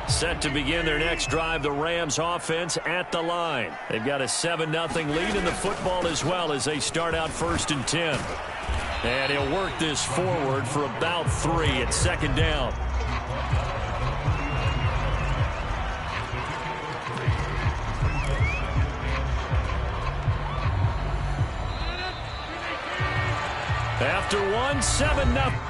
Set to begin their next drive, the Rams offense at the line. They've got a 7-0 lead in the football as well as they start out 1st and 10. And he'll work this forward for about 3 at 2nd down. After 1, 7-0.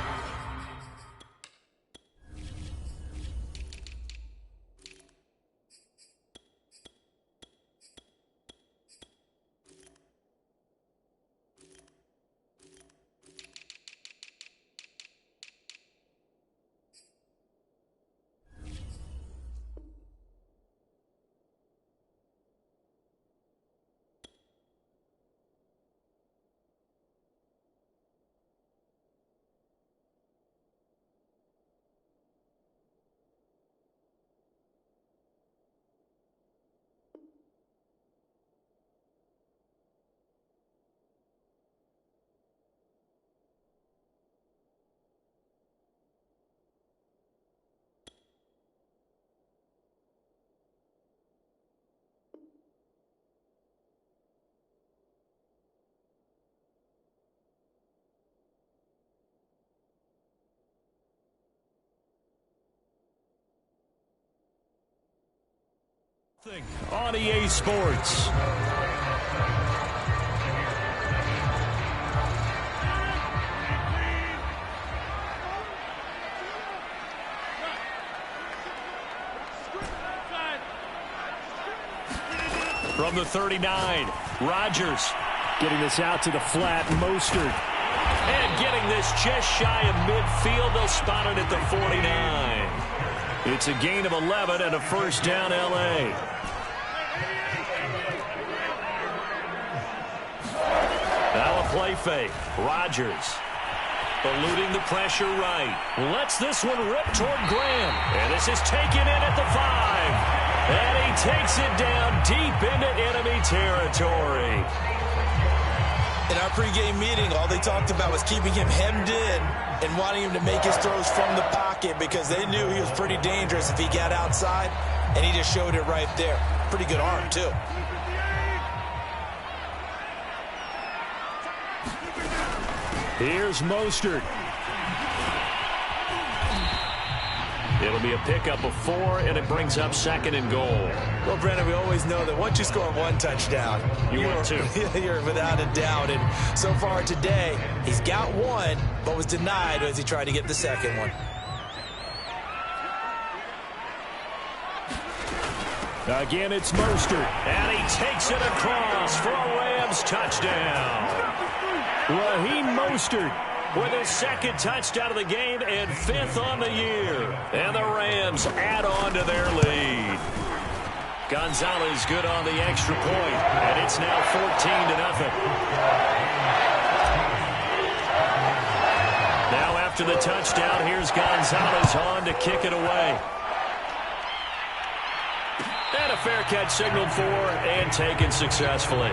On EA Sports. From the 39, Rodgers getting this out to the flat, Mostert. And getting this just shy of midfield. They'll spot it at the 49. It's a gain of 11 and a 1st down, L.A. Now a play fake. Rodgers eluding the pressure right. Lets this one rip toward Graham. And this is taken in at the 5. And he takes it down deep into enemy territory. In our pregame meeting, all they talked about was keeping him hemmed in and wanting him to make his throws from the pocket because they knew he was pretty dangerous if he got outside, and he just showed it right there. Pretty good arm, too. Here's Mostert. It'll be a pickup of 4, and it brings up 2nd and goal. Well, Brandon, we always know that once you score 1 touchdown, you're 2. You're without a doubt. And so far today, he's got 1, but was denied as he tried to get the 2nd one. Again, it's Mostert, and he takes it across for a Rams touchdown. Raheem Mostert with his 2nd touchdown of the game and 5th on the year. And the Rams add on to their lead. Gonzalez good on the extra point, and it's now 14-0. Now after the touchdown, here's Gonzalez on to kick it away. And a fair catch signaled for and taken successfully.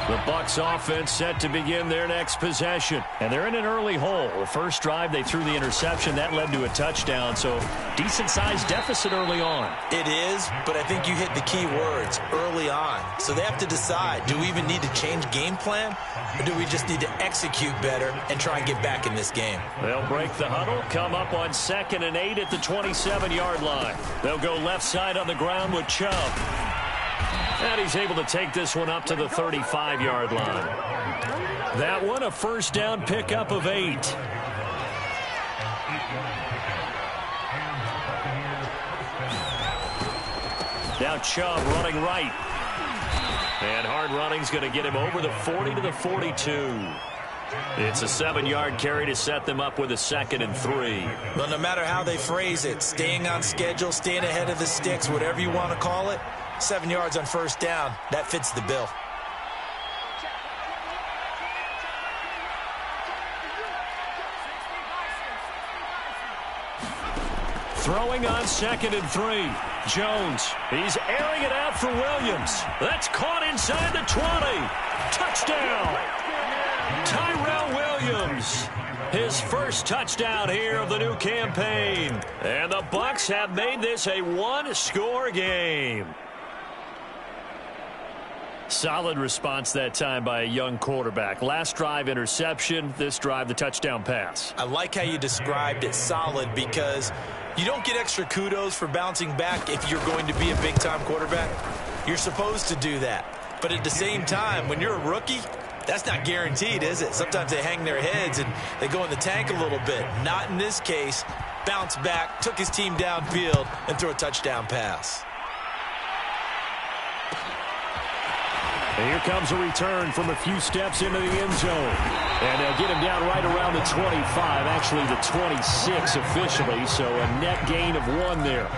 The Bucs offense set to begin their next possession. And they're in an early hole. The first drive, they threw the interception. That led to a touchdown, so decent-sized deficit early on. It is, but I think you hit the key words, early on. So they have to decide, do we even need to change game plan, or do we just need to execute better and try and get back in this game? They'll break the huddle, come up on 2nd and 8 at the 27-yard line. They'll go left side on the ground with Chubb. And he's able to take this one up to the 35-yard line. That one, a 1st down pickup of 8. Now Chubb running right. And hard running's going to get him over the 40 to the 42. It's a 7-yard carry to set them up with a 2nd and 3. Well, no matter how they phrase it, staying on schedule, staying ahead of the sticks, whatever you want to call it, 7 yards on first down, that fits the bill. Throwing on 2nd and 3. Jones, he's airing it out for Williams. That's caught inside the 20. Touchdown! Tyrell Williams, his first touchdown here of the new campaign. And the Bucs have made this a one-score game. Solid response that time by a young quarterback. Last drive, interception. This drive, the touchdown pass. I like how you described it, solid, because you don't get extra kudos for bouncing back if you're going to be a big-time quarterback. You're supposed to do that. But at the same time, when you're a rookie, that's not guaranteed, is it? Sometimes they hang their heads and they go in the tank a little bit. Not in this case. Bounced back, took his team downfield, and threw a touchdown pass. And here comes a return from a few steps into the end zone. And they'll get him down right around the 25, actually the 26 officially, so a net gain of 1 there.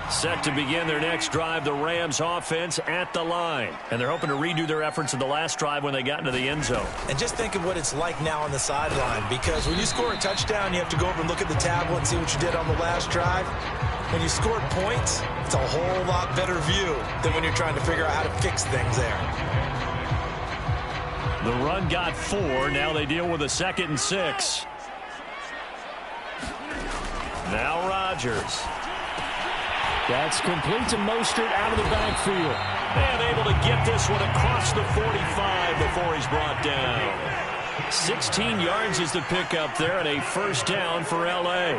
Set to begin their next drive, the Rams offense at the line. And they're hoping to redo their efforts in the last drive when they got into the end zone. And just think of what it's like now on the sideline, because when you score a touchdown, you have to go over and look at the tablet and see what you did on the last drive. When you scored points, it's a whole lot better view than when you're trying to figure out how to fix things there. The run got 4. Now they deal with a 2nd and 6. Now Rodgers. That's complete to Mostert out of the backfield. And able to get this one across the 45 before he's brought down. 16 yards is the pickup there and a first down for L.A.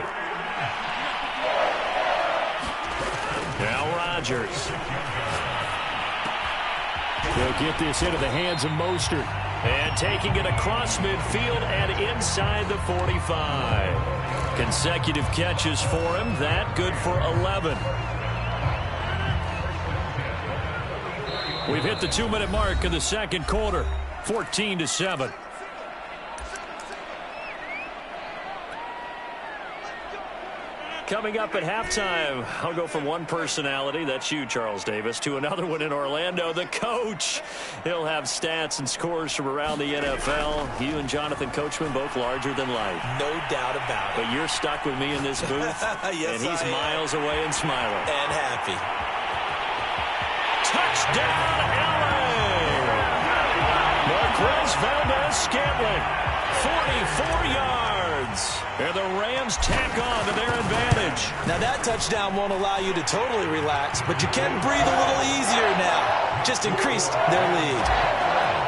Now Rodgers. They'll get this into the hands of Mostert. And taking it across midfield and inside the 45. Consecutive catches for him. That good for 11. We've hit the 2-minute mark of the second quarter. 14-7. Coming up at halftime, I'll go from one personality, that's you, Charles Davis, to another one in Orlando, the coach. He'll have stats and scores from around the NFL. You and Jonathan Coachman, both larger than life. No doubt about it. But you're stuck with me in this booth, yes, and he's miles away and smiling. And happy. Touchdown, L.A. Marquez Valdez-Scantling, 44 yards. And the Rams tack on to their advantage. Now that touchdown won't allow you to totally relax, but you can breathe a little easier now. Just increased their lead.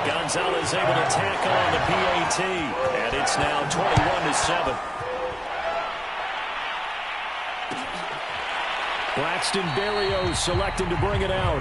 Gonzalez able to tack on the PAT, and it's now 21-7. Braxton Berrios selected to bring it out.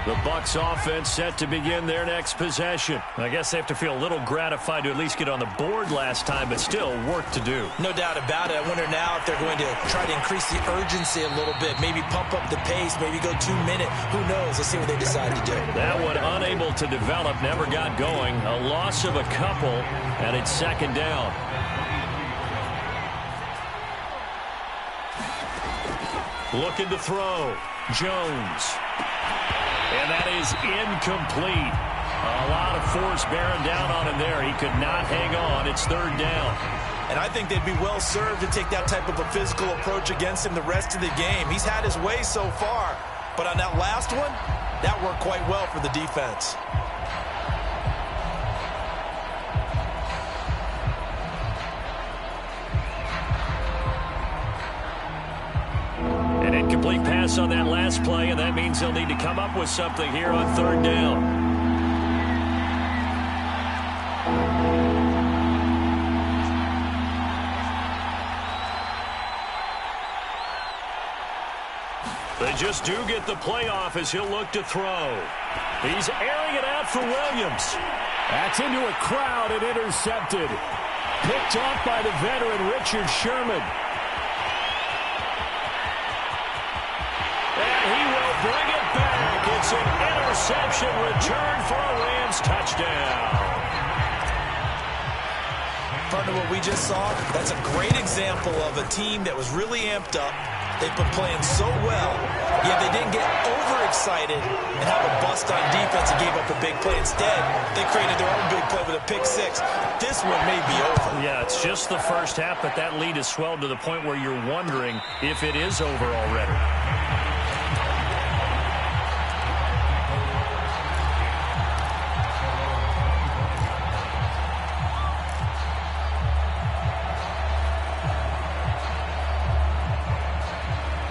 The Bucs offense set to begin their next possession. I guess they have to feel a little gratified to at least get on the board last time, but still work to do. No doubt about it. I wonder now if they're going to try to increase the urgency a little bit, maybe pump up the pace, maybe go 2-minute. Who knows? Let's see what they decide to do. That one unable to develop, never got going. A loss of a couple, and it's second down. Looking to throw. Jones. And that is incomplete. A lot of force bearing down on him there. He could not hang on. It's third down. And I think they'd be well served to take that type of a physical approach against him the rest of the game. He's had his way so far. But on that last one, that worked quite well for the defense. An incomplete pass on that last play, and that means they'll need to come up with something here on third down. The just do get the play off as he'll look to throw. He's airing it out for Williams. That's into a crowd and intercepted. Picked off by the veteran Richard Sherman. And he will bring it back. It's an interception return for a Rams touchdown. Partner, what we just saw, that's a great example of a team that was really amped up. They've been playing so well, yet they didn't get overexcited and have a bust on defense and gave up a big play. Instead, they created their own big play with a pick six. This one may be over. Yeah, it's just the first half, but that lead has swelled to the point where you're wondering if it is over already.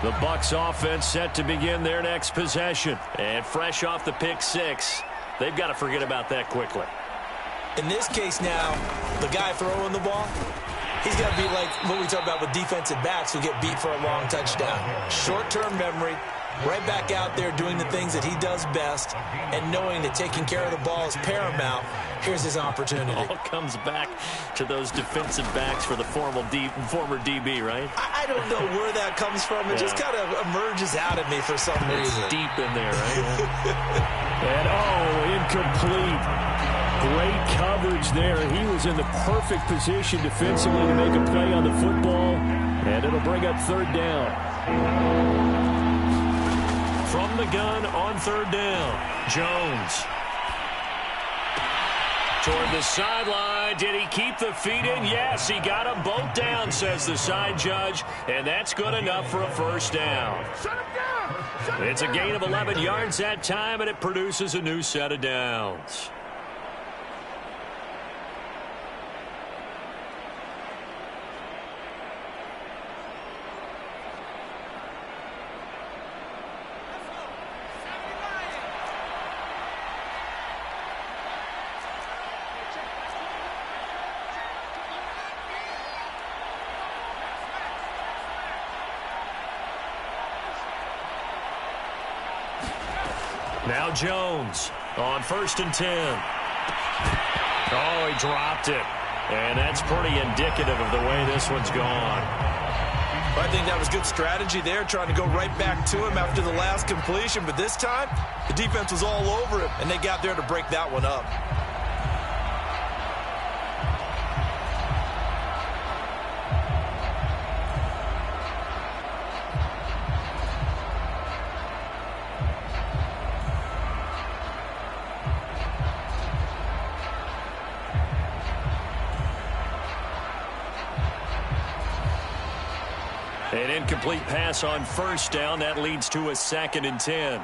The Bucs offense set to begin their next possession. And fresh off the pick six, they've got to forget about that quickly. In this case now, the guy throwing the ball, he's got to be like what we talk about with defensive backs who get beat for a long touchdown. Short-term memory, right back out there doing the things that he does best, and knowing that taking care of the ball is paramount. Here's his opportunity. All comes back to those defensive backs for the former DB, right? I don't know where that comes from. It just kind of emerges out of me for some reason. It's deep in there, right? And, incomplete. Great coverage there. He was in the perfect position defensively to make a play on the football, and it'll bring up third down. From the gun on third down, Jones. Toward the sideline. Did he keep the feet in? Yes, he got them both down, says the side judge, and that's good enough for a first down. It's a gain of 11 yards that time, and it produces a new set of downs. Now Jones on 1st and 10. Oh, he dropped it. And that's pretty indicative of the way this one's gone. I think that was good strategy there, trying to go right back to him after the last completion. But this time, the defense was all over him, and they got there to break that one up. An incomplete pass on 1st down. That leads to a 2nd and 10.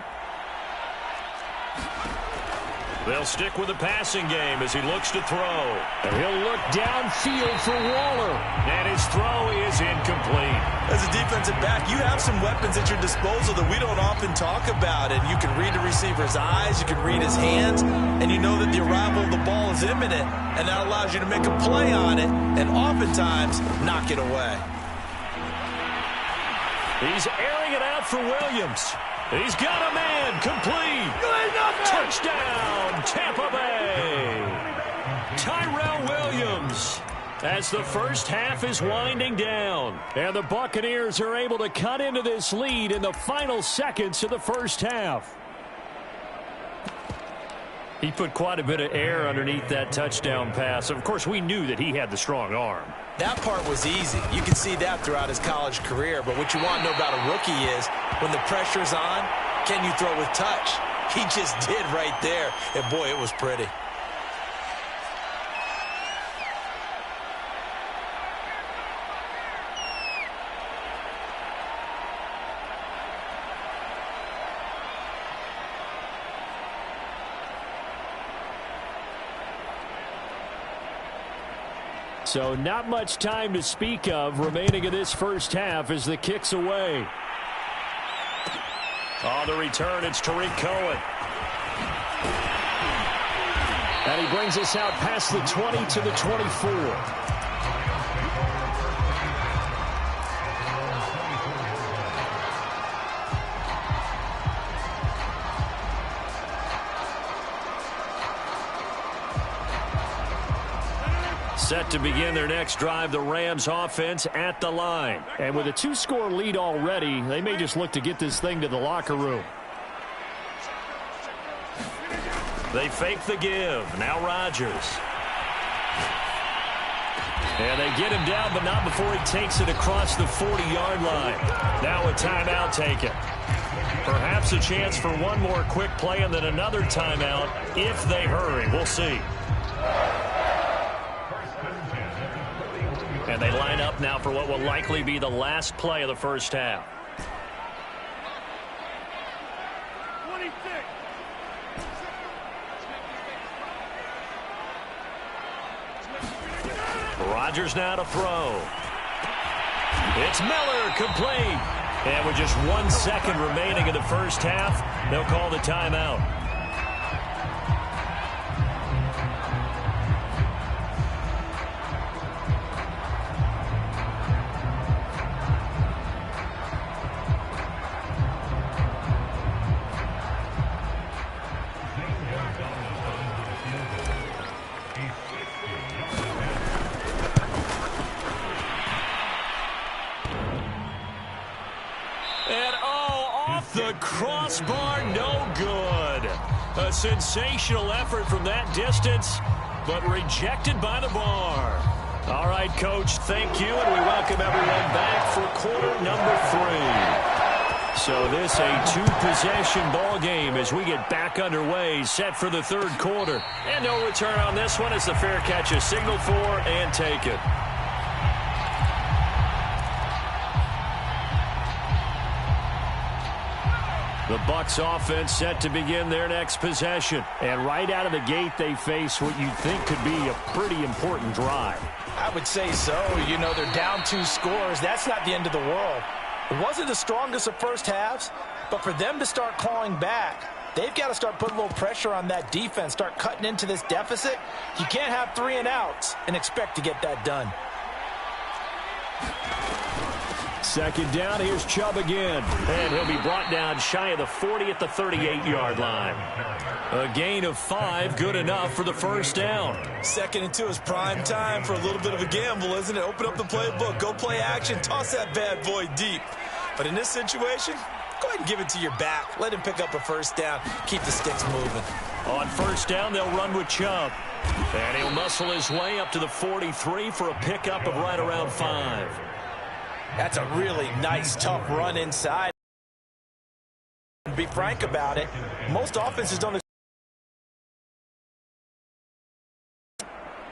They'll stick with the passing game as he looks to throw. And he'll look downfield for Waller. And his throw is incomplete. As a defensive back, you have some weapons at your disposal that we don't often talk about. And you can read the receiver's eyes, you can read his hands, and you know that the arrival of the ball is imminent. And that allows you to make a play on it and oftentimes knock it away. He's airing it out for Williams. He's got a man. Complete. Touchdown, Tampa Bay. Tyrell Williams. As the first half is winding down. And the Buccaneers are able to cut into this lead in the final seconds of the first half. He put quite a bit of air underneath that touchdown pass. Of course, we knew that he had the strong arm. That part was easy. You can see that throughout his college career. But what you want to know about a rookie is when the pressure's on, can you throw with touch? He just did right there. And, boy, it was pretty. So not much time to speak of remaining in this first half as the kick's away. On the return, it's Tariq Cohen. And he brings us out past the 20 to the 24. Set to begin their next drive, the Rams offense at the line. And with a 2-score lead already, they may just look to get this thing to the locker room. They fake the give. Now Rodgers. And they get him down, but not before he takes it across the 40-yard line. Now a timeout taken. Perhaps a chance for one more quick play and then another timeout if they hurry. We'll see. And they line up now for what will likely be the last play of the first half. 26. Rodgers now to throw. It's Miller, complete. And with just 1 second remaining in the first half, they'll call the timeout. The crossbar, no good. A sensational effort from that distance, but rejected by the bar. All right, Coach, thank you, and we welcome everyone back for quarter number 3. So this a 2-possession ball game as we get back underway, set for the third quarter. And no return on this one as the fair catch is signaled for and taken. The Bucs offense set to begin their next possession. And right out of the gate, they face what you'd think could be a pretty important drive. I would say so. You know, they're down 2 scores. That's not the end of the world. It wasn't the strongest of first halves, but for them to start clawing back, they've got to start putting a little pressure on that defense, start cutting into this deficit. You can't have 3 and outs and expect to get that done. Second down, here's Chubb again. And he'll be brought down shy of the 40 at the 38-yard line. A gain of 5, good enough for the first down. 2nd and 2 is prime time for a little bit of a gamble, isn't it? Open up the playbook, go play action, toss that bad boy deep. But in this situation, go ahead and give it to your back. Let him pick up a first down. Keep the sticks moving. On first down, they'll run with Chubb. And he'll muscle his way up to the 43 for a pickup of right around 5. That's a really nice, tough run inside. To be frank about it, most offenses don't.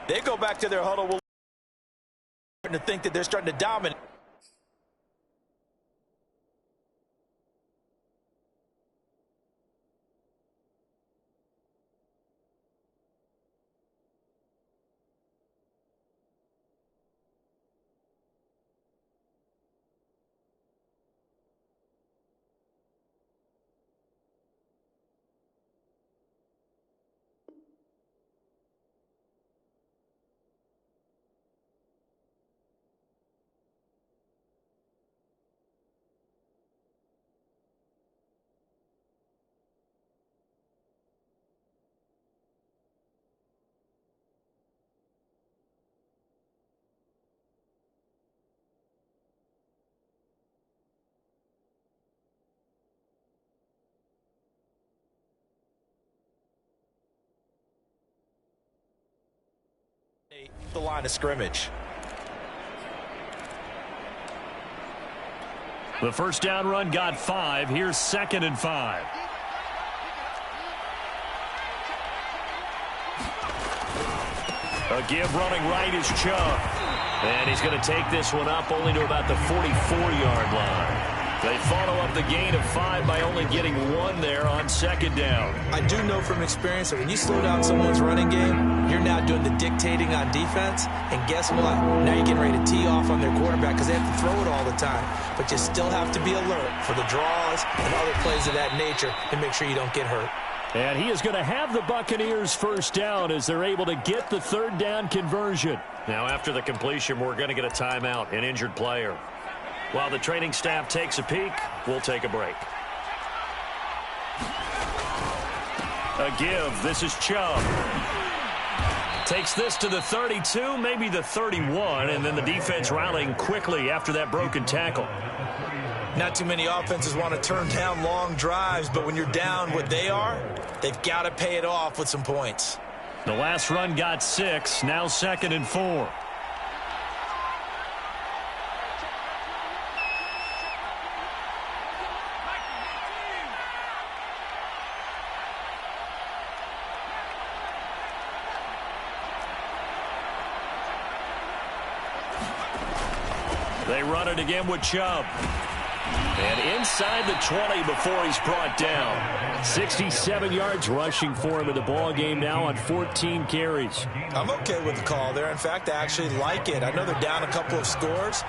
They go back to their huddle to think that they're starting to dominate. The line of scrimmage. The first down run got 5. Here's 2nd and 5. A give running right is Chubb. And he's going to take this one up only to about the 44-yard line. They follow up the gain of 5 by only getting 1 there on 2nd down. I do know from experience that when you slow down someone's running game, you're now doing the dictating on defense. And guess what? Now you're getting ready to tee off on their quarterback because they have to throw it all the time. But you still have to be alert for the draws and other plays of that nature to make sure you don't get hurt. And he is going to have the Buccaneers first down as they're able to get the 3rd down conversion. Now after the completion, we're going to get a timeout, an injured player. While the training staff takes a peek, we'll take a break. A give. This is Chubb. Takes this to the 32, maybe the 31, and then the defense rallying quickly after that broken tackle. Not too many offenses want to turn down long drives, but when you're down what they are, they've got to pay it off with some points. The last run got 6, now 2nd and 4. They run it again with Chubb. And inside the 20 before he's brought down. 67 yards rushing for him in the ball game now on 14 carries. I'm okay with the call there. In fact, I actually like it. I know they're down a couple of scores,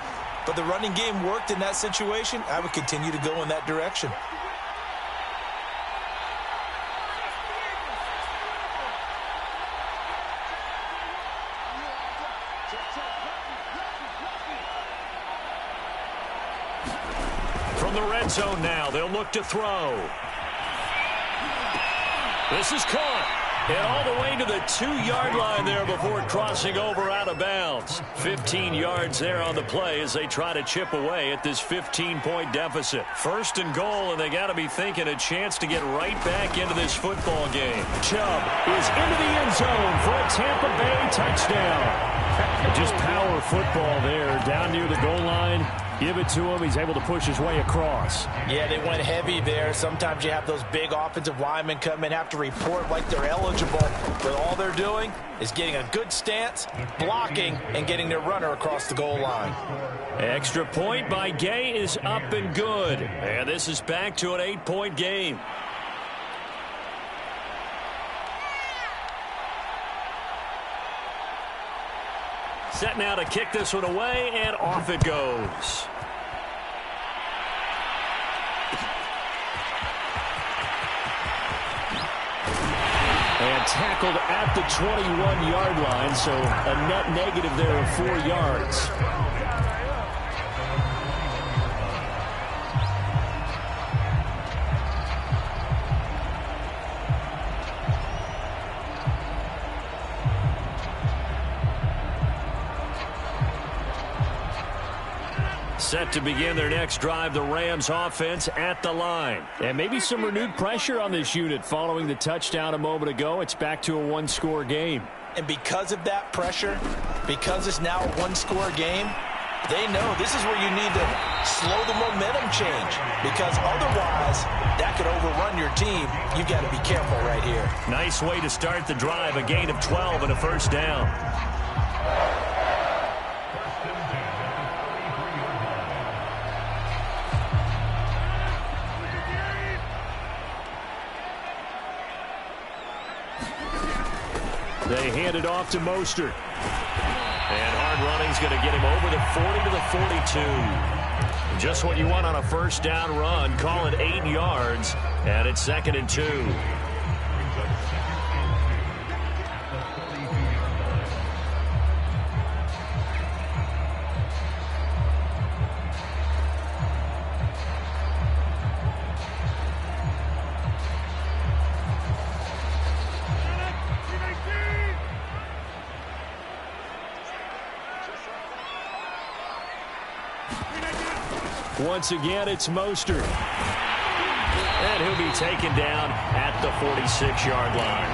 but the running game worked in that situation. I would continue to go in that direction. From the red zone now, they'll look to throw. This is caught. And all the way to the 2-yard line there before crossing over out of bounds. 15 yards there on the play as they try to chip away at this 15-point deficit. 1st and goal, and they got to be thinking a chance to get right back into this football game. Chubb is into the end zone for a Tampa Bay touchdown. Just power football there down near the goal line. Give it to him. He's able to push his way across. Yeah, they went heavy there. Sometimes you have those big offensive linemen come in, have to report like they're eligible, but all they're doing is getting a good stance, blocking, and getting their runner across the goal line. Extra point by Gay is up and good. And this is back to an 8-point game. Set now to kick this one away, and off it goes. And tackled at the 21-yard line, so a net negative there of 4 yards. Set to begin their next drive, the Rams offense at the line. And maybe some renewed pressure on this unit following the touchdown a moment ago. It's back to a 1-score game. And because of that pressure, because it's now a 1-score game, they know this is where you need to slow the momentum change, because otherwise that could overrun your team. You've got to be careful right here. Nice way to start the drive, a gain of 12 and a 1st down. They hand it off to Mostert. And hard running's going to get him over the 40 to the 42. Just what you want on a 1st down run. Call it 8 yards. And it's 2nd and 2. Once again, it's Mostert. And he'll be taken down at the 46-yard line.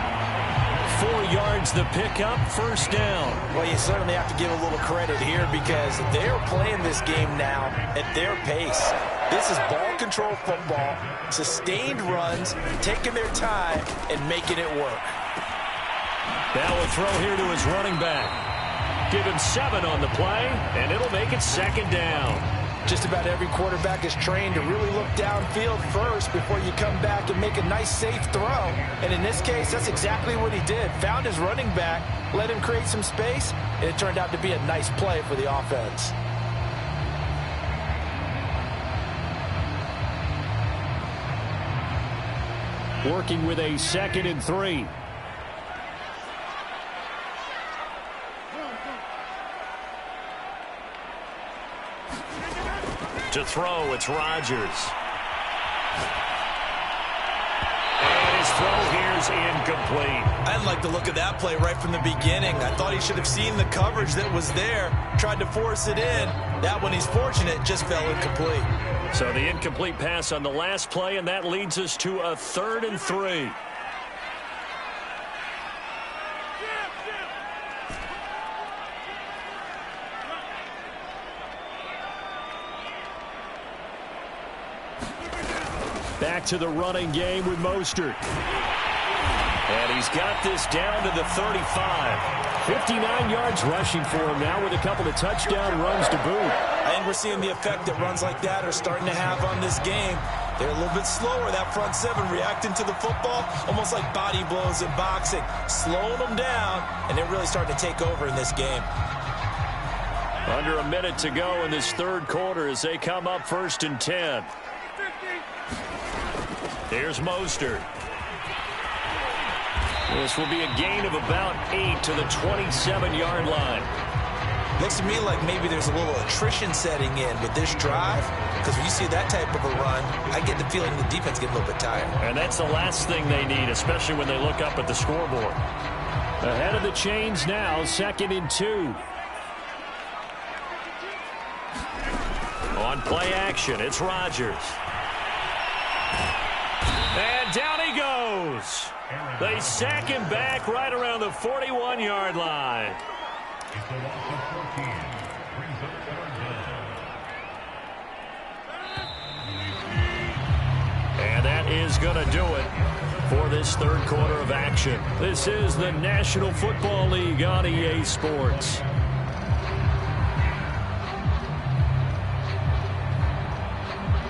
4 yards the pickup, 1st down. Well, you certainly have to give a little credit here because they're playing this game now at their pace. This is ball control football, sustained runs, taking their time and making it work. Now will throw here to his running back. Give him 7 on the play, and it'll make it 2nd down. Just about every quarterback is trained to really look downfield first before you come back and make a nice, safe throw. And in this case, that's exactly what he did. Found his running back, let him create some space, and it turned out to be a nice play for the offense. Working with a 2nd and 3. To throw, it's Rodgers. And his throw here is incomplete. I didn't like the look of that play right from the beginning. I thought he should have seen the coverage that was there, tried to force it in. That one, he's fortunate, just fell incomplete. So the incomplete pass on the last play, and that leads us to a 3rd and 3. Back to the running game with Mostert. And he's got this down to the 35. 59 yards rushing for him now with a couple of touchdown runs to boot. I think we're seeing the effect that runs like that are starting to have on this game. They're a little bit slower, that front seven, reacting to the football, almost like body blows in boxing, slowing them down, and they're really starting to take over in this game. Under a minute to go in this 3rd quarter as they come up 1st and 10. Here's Mostert. This will be a gain of about 8 to the 27-yard line. Looks to me like maybe there's a little attrition setting in with this drive, because when you see that type of a run, I get the feeling the defense gets a little bit tired. And that's the last thing they need, especially when they look up at the scoreboard. Ahead of the chains now, 2nd and 2. On play action, it's Rodgers. And down he goes. They sack him back right around the 41-yard line. And that is going to do it for this 3rd quarter of action. This is the National Football League on EA Sports.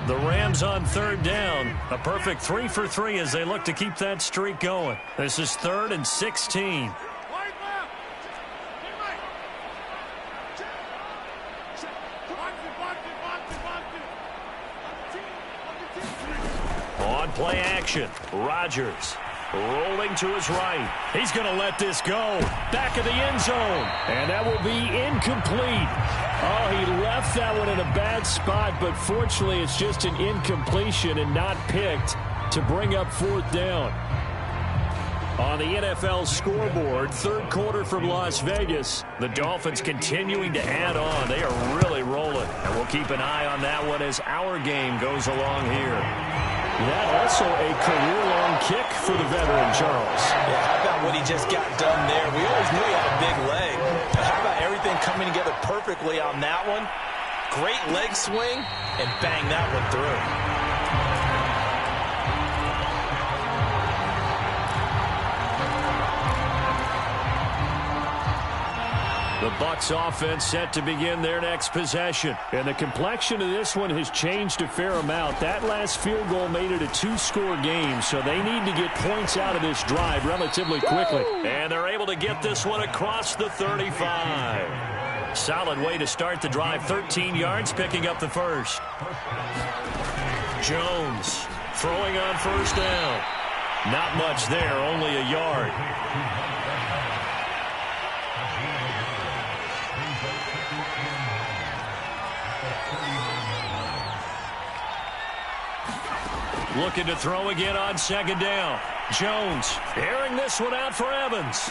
The Rams on 3rd down. A perfect 3 for 3 as they look to keep that streak going. This is 3rd and 16. On play action, Rodgers rolling to his right. He's going to let this go. Back of the end zone. And that will be incomplete. Oh, he left that one in a bad spot, but fortunately it's just an incompletion and not picked to bring up 4th down. On the NFL scoreboard, 3rd quarter from Las Vegas. The Dolphins continuing to add on. They are really rolling. And we'll keep an eye on that one as our game goes along here. That also a career-long kick for the veteran, Charles. Yeah, how about what he just got done there? We always knew he had a big leg. But how about everything coming together perfectly on that one? Great leg swing, and bang that one through. The Bucs offense set to begin their next possession. And the complexion of this one has changed a fair amount. That last field goal made it a 2-score game, so they need to get points out of this drive relatively quickly. And they're able to get this one across the 35. Solid way to start the drive. 13 yards, picking up the first. Jones throwing on 1st down. Not much there, only a yard. Looking to throw again on 2nd down. Jones airing this one out for Evans.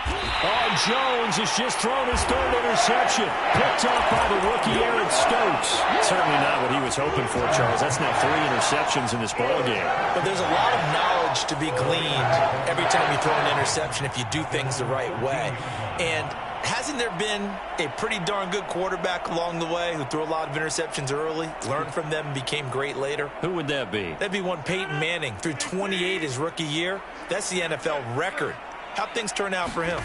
Oh, Jones has just thrown his 3rd interception. Picked off by the rookie Aaron Stokes. Certainly not what he was hoping for, Charles. That's now 3 interceptions in this ballgame. But there's a lot of knowledge to be gleaned every time you throw an interception if you do things the right way. And hasn't there been a pretty darn good quarterback along the way who threw a lot of interceptions early, learned from them, and became great later? Who would that be? That'd be one Peyton Manning. Threw 28 his rookie year. That's the NFL record. How'd things turn out for him?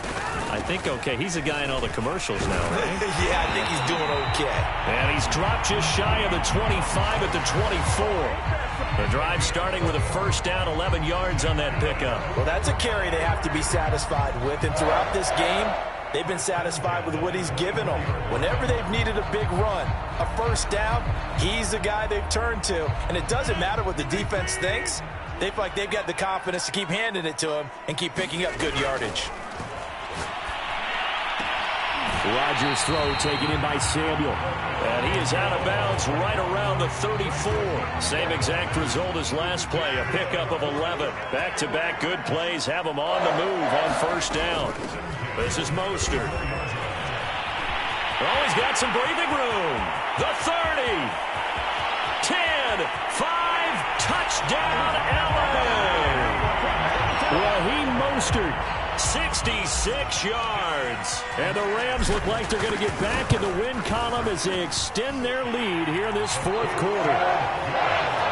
I think okay. He's a guy in all the commercials now, right? Yeah, I think he's doing okay. And he's dropped just shy of the 25 at the 24. The drive starting with a 1st down, 11 yards on that pickup. Well, that's a carry they have to be satisfied with. And throughout this game, they've been satisfied with what he's given them. Whenever they've needed a big run, a 1st down, he's the guy they've turned to. And it doesn't matter what the defense thinks. They feel like they've got the confidence to keep handing it to him and keep picking up good yardage. Rodgers' throw taken in by Samuel. And he is out of bounds right around the 34. Same exact result as last play, a pickup of 11. Back-to-back good plays have him on the move on first down. This is Mostert. Oh, he's got some breathing room. The 30. 10, 5, touchdown, LA. Raheem Mostert, 66 yards. and the Rams look like they're going to get back in the win column as they extend their lead here in this fourth quarter.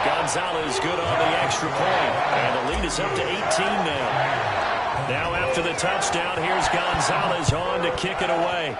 Gonzalez good on the extra point, and the lead is up to 18 now. Now after the touchdown, here's Gonzalez on to kick it away.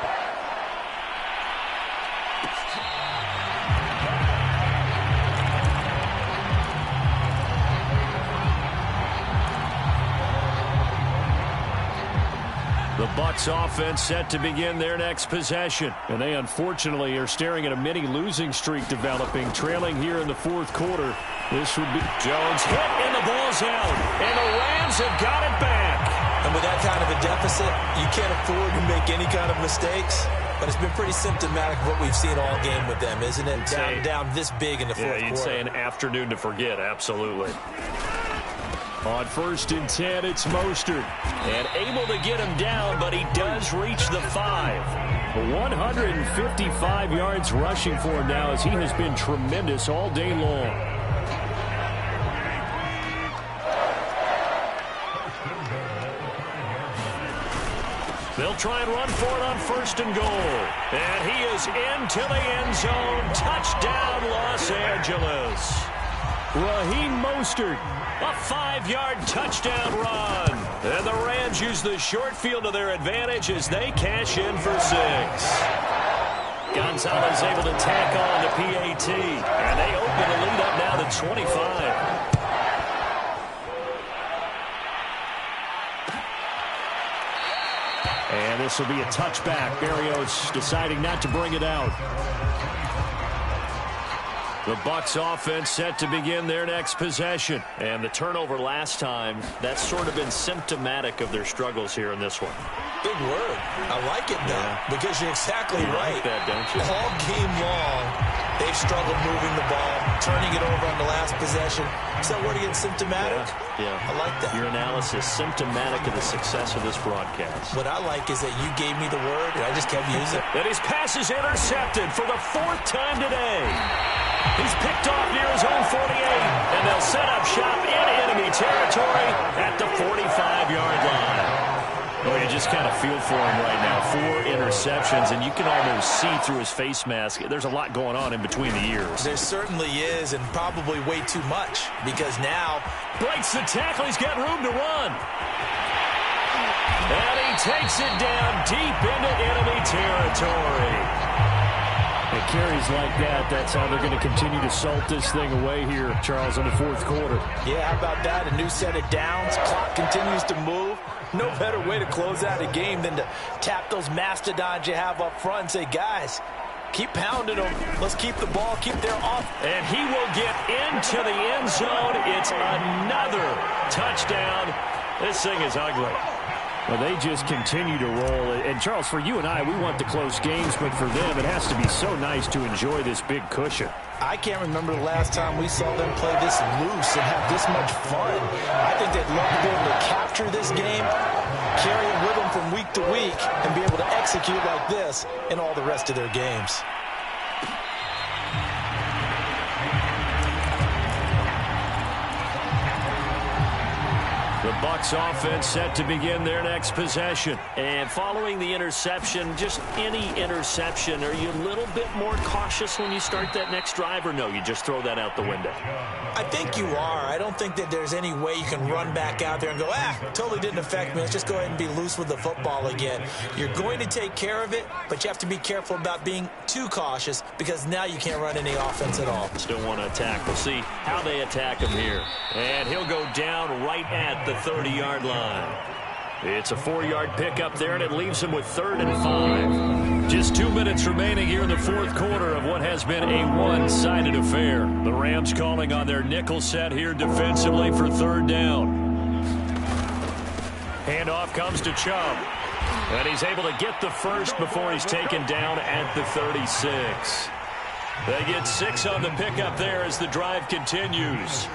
The Bucs offense set to begin their next possession. And they unfortunately are staring at a mini losing streak developing, trailing here in the fourth quarter. This would be Jones hit and the ball's out. And the Rams have got it back. And with that kind of a deficit, you can't afford to make any kind of mistakes. But it's been pretty symptomatic of what we've seen all game with them, isn't it? Down this big in the fourth quarter. You'd say an afternoon to forget, absolutely. on 1st and 10. It's Mostert. And able to get him down, but he does reach the 5. 155 yards rushing for him now as he has been tremendous all day long. They'll try and run for it on 1st and goal. And he is into the end zone. Touchdown, Los Angeles. Raheem Mostert. A 5-yard touchdown run. And the Rams use the short field to their advantage as they cash in for 6. Gonzalez able to tack on the PAT. And they open the lead up now to 25. And this will be a touchback. Berrios deciding not to bring it out. The Bucs offense set to begin their next possession. And the turnover last time, that's sort of been symptomatic of their struggles here in this one. Big word. I like it, though, because you're exactly right. Like that, don't you? All game long, they've struggled moving the ball, turning it over on the last possession. Is that word again, symptomatic? Yeah. I like that. Your analysis, symptomatic of the success of this broadcast. What I like is that you gave me the word, and I just kept using it. And his pass is intercepted for the 4th time today. He's picked off near his own 48, and they'll set up shop in enemy territory at the 45-yard line. Oh, you just kind of feel for him right now. 4 interceptions, and you can almost see through his face mask. There's a lot going on in between the ears. There certainly is, and probably way too much, because now breaks the tackle. He's got room to run. And he takes it down deep into enemy territory. It carries like that. That's how they're going to continue to salt this thing away here, Charles, in the 4th quarter. Yeah, how about that? A new set of downs. Clock continues to move. No better way to close out a game than to tap those mastodons you have up front and say, guys, keep pounding them. Let's keep the ball, keep their off. And he will get into the end zone. It's another touchdown. This thing is ugly. Well, they just continue to roll. And, Charles, for you and I, we want the close games, but for them, it has to be so nice to enjoy this big cushion. I can't remember the last time we saw them play this loose and have this much fun. I think they'd love to be able to capture this game, carry it with them from week to week, and be able to execute like this in all the rest of their games. The Bucs offense set to begin their next possession. And following the interception, just any interception, are you a little bit more cautious when you start that next drive, or no, you just throw that out the window? I think you are. I don't think that there's any way you can run back out there and go, totally didn't affect me. Let's just go ahead and be loose with the football again. You're going to take care of it, but you have to be careful about being too cautious because now you can't run any offense at all. Still want to attack. We'll see how they attack him here. And he'll go down right at the 30-yard line. It's a 4-yard pickup there, and it leaves him with 3rd and 5. Just 2 minutes remaining here in the 4th quarter of what has been a one-sided affair. The Rams calling on their nickel set here defensively for 3rd down. Handoff Handoff comes to Chubb. And he's able to get the first before he's taken down at the 36. They get 6 on the pickup there as the drive continues.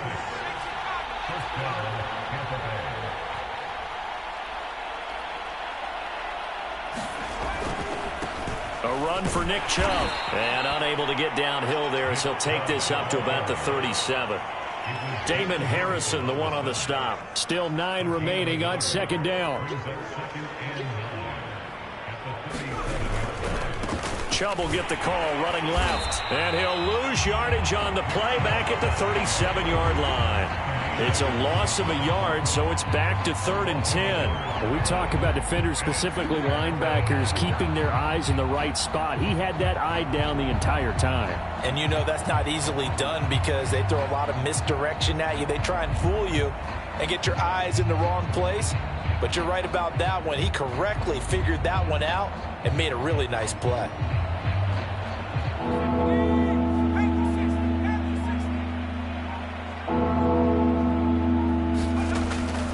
A run for Nick Chubb. And unable to get downhill there as he'll take this up to about the 37. Damon Harrison, the one on the stop. Still 9 remaining on second down. Chubb will get the call running left. And he'll lose yardage on the play back at the 37-yard line. It's a loss of a yard, so it's back to 3rd and 10. When we talk about defenders, specifically linebackers, keeping their eyes in the right spot. He had that eye down the entire time. And you know that's not easily done because they throw a lot of misdirection at you. They try and fool you and get your eyes in the wrong place. But you're right about that one. He correctly figured that one out and made a really nice play.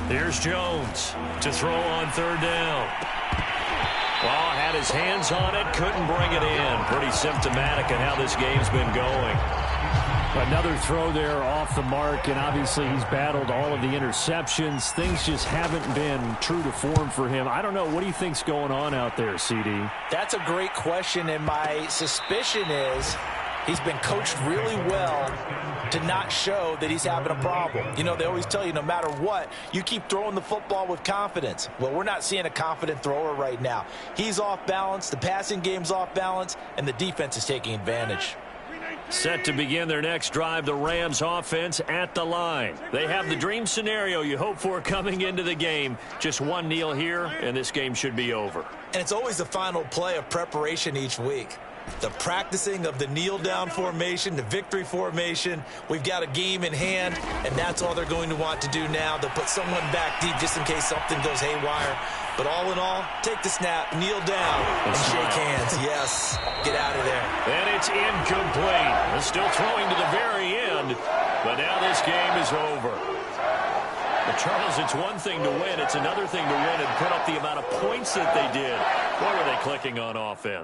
Here's Jones to throw on 3rd down. Well, had his hands on it, couldn't bring it in. Pretty symptomatic of how this game's been going. Another throw there off the mark, and obviously he's battled all of the interceptions. Things just haven't been true to form for him. I don't know. What do you think's going on out there, CD? That's a great question, and my suspicion is he's been coached really well to not show that he's having a problem. You know, they always tell you no matter what, you keep throwing the football with confidence. Well, we're not seeing a confident thrower right now. He's off balance, the passing game's off balance, and the defense is taking advantage. Set to begin their next drive, the Rams offense at the line. They have the dream scenario you hope for coming into the game. Just one kneel here, and this game should be over. And it's always the final play of preparation each week. The practicing of the kneel-down formation, the victory formation. We've got a game in hand, and that's all they're going to want to do now. They'll put someone back deep just in case something goes haywire. But all in all, take the snap, kneel down, and shake hands. Yes, get out of there. And it's incomplete. They're still throwing to the very end, but now this game is over. But Charles, it's one thing to win. It's another thing to win and put up the amount of points that they did. What were they clicking on offense?